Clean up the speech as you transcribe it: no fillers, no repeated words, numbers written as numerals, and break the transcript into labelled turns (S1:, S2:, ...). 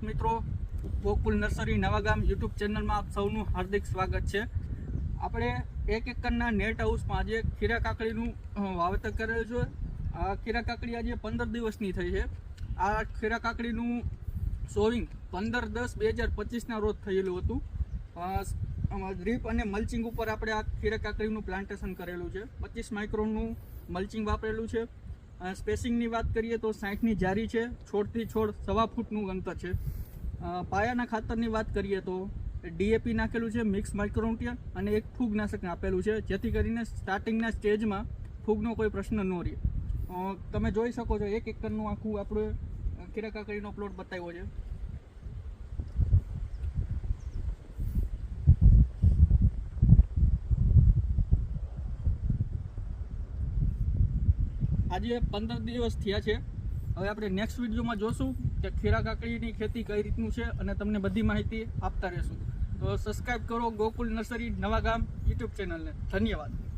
S1: ખેડૂત મિત્રો, Gokul nursery Navagam YouTube ચેનલમાં આપ સૌનું હાર્દિક સ્વાગત છે। આપણે 1 એકરના નેટ હાઉસમાં આજે ખીરા કાકડીનું વાવેતર કરેલું છે। આ ખીરા કાકડી આજે 15 દિવસની થઈ છે। આ ખીરા કાકડીનું સોવિંગ 15/10/2025ના રોજ થયેલું હતું। ડ્રીપ અને મલ્ચિંગ ઉપર આપણે આ ખીરા કાકડીનું પ્લાન્ટેશન કરેલું છે। 25 માઇક્રોનનું મલ્ચિંગ વાપરેલું છે। સ્પેસિંગની વાત કરીએ તો 60ની જારી છે। છોડથી છોડ 1.25 ફૂટનું અંતર છે। પાયાના ખાતરની વાત કરીએ તો ડીએપી નાખેલું છે, મિક્સ માઇક્રોન્યુટ્રિયન્ટ અને એક ફૂગનાશક આપેલું છે, જેથી કરીને સ્ટાર્ટિંગના સ્ટેજમાં ફૂગનો કોઈ પ્રશ્ન ન રહે। તમે જોઈ શકો છો 1 એકરનું આખું આપણે ખીરા કાકડીનો પ્લોટ બતાવ્યો છે। આજે 15 દિવસ થયા છે। હવે આપણે નેક્સ્ટ વિડીયોમાં જોશું કે ખીરા કાકડીની ખેતી કઈ રીતનું છે અને તમને બધી માહિતી આપતા રહેશું। તો સબસ્ક્રાઈબ કરો ગોકુલ નર્સરી નવાગામ યુટ્યુબ ચેનલને। ધન્યવાદ।